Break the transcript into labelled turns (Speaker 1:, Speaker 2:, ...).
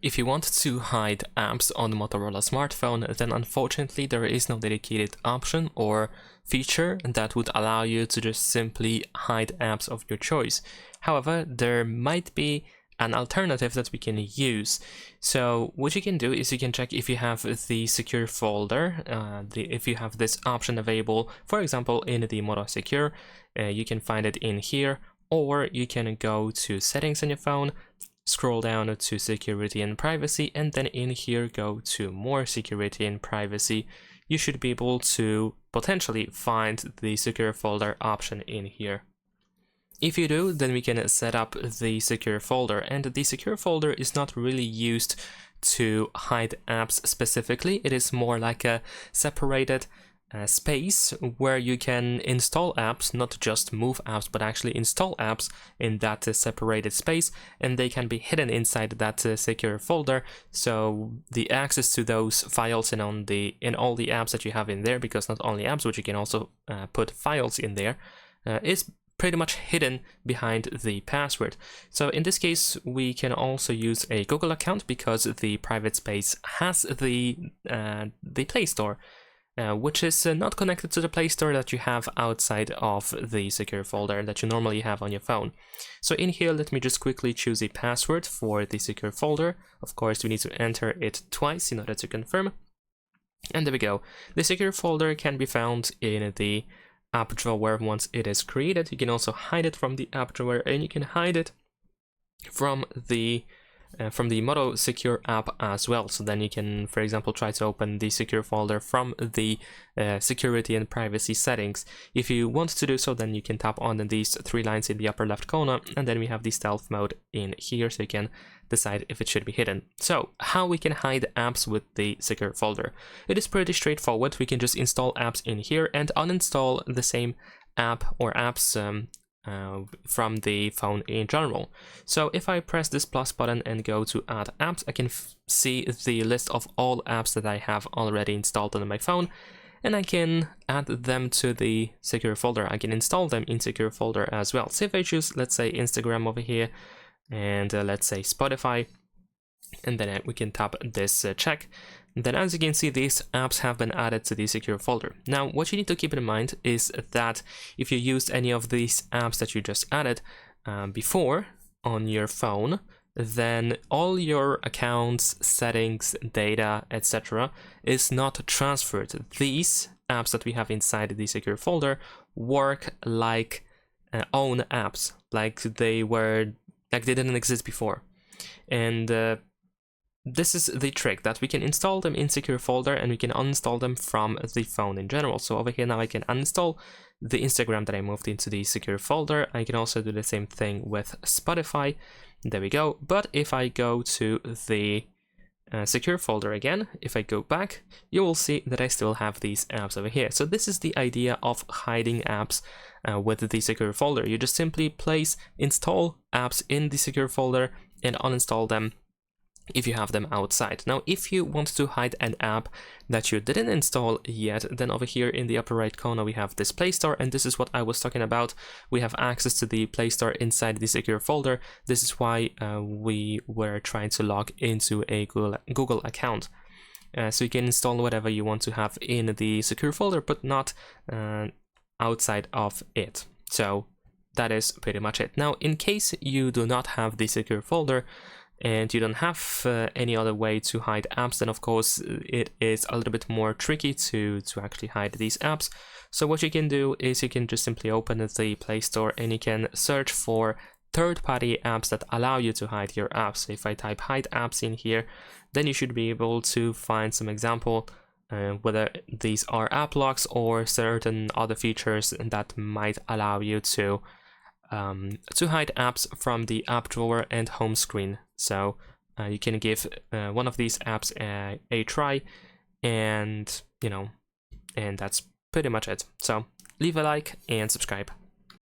Speaker 1: If you want to hide apps on the Motorola smartphone, then unfortunately there is no dedicated option or feature that would allow you to just simply hide apps of your choice. However, there might be an alternative that we can use. So what you can do is you can check if you have the secure folder, if you have this option available, for example, in the Moto Secure, you can find it in here, or you can go to settings on your phone, scroll down to security and privacy, and then in here go to more security and privacy. You should be able to potentially find the secure folder option in here. If you do, then we can set up the secure folder, and the secure folder is not really used to hide apps specifically. It is more like a separated space where you can install apps, not just move apps, but actually install apps in that separated space, and they can be hidden inside that secure folder. So the access to those files and in all the apps that you have in there, because not only apps, but you can also put files in there, is pretty much hidden behind the password. So in this case, we can also use a Google account because the private space has the Play Store, which is not connected to the Play Store that you have outside of the secure folder that you normally have on your phone. So in here, let me just quickly choose a password for the secure folder. Of course, we need to enter it twice in order to confirm. And there we go. The secure folder can be found in the app drawer once it is created. You can also hide it from the app drawer, and you can hide it from the Moto Secure app as well. So then you can, for example, try to open the secure folder from the security and privacy settings. If you want to do so, then you can tap on these three lines in the upper left corner, and then we have the stealth mode in here, so you can decide if it should be hidden. So how we can hide apps with the secure folder? It is pretty straightforward. We can just install apps in here and uninstall the same app or apps from the phone in general. So if I press this plus button and go to add apps, I can see the list of all apps that I have already installed on my phone, and I can add them to the secure folder. I can install them in secure folder as well. So if I choose, let's say, Instagram over here, and let's say Spotify, and then we can tap this check. Then as you can see, these apps have been added to the secure folder. Now, what you need to keep in mind is that if you used any of these apps that you just added before on your phone, then all your accounts, settings, data, etc. is not transferred. These apps that we have inside the secure folder work like own apps, like they didn't exist before. And this is the trick, that we can install them in secure folder and we can uninstall them from the phone in general. So over here now I can uninstall the Instagram that I moved into the secure folder. I can also do the same thing with Spotify. There we go. But if I go to the secure folder again, if I go back, you will see that I still have these apps over here. So this is the idea of hiding apps with the secure folder. You just simply install apps in the secure folder and uninstall them if you have them outside. Now, if you want to hide an app that you didn't install yet, then over here in the upper right corner we have this Play Store, and this is what I was talking about. We have access to the Play Store inside the secure folder. This is why we were trying to log into a Google account. So you can install whatever you want to have in the secure folder, but not outside of it. So that is pretty much it. Now, in case you do not have the secure folder, and you don't have any other way to hide apps, then of course it is a little bit more tricky to actually hide these apps. So what you can do is you can just simply open the Play Store and you can search for third-party apps that allow you to hide your apps. So if I type hide apps in here, then you should be able to find some example, whether these are app locks or certain other features that might allow you to hide apps from the app drawer and home screen. So you can give one of these apps a try, and and that's pretty much it. So leave a like and subscribe.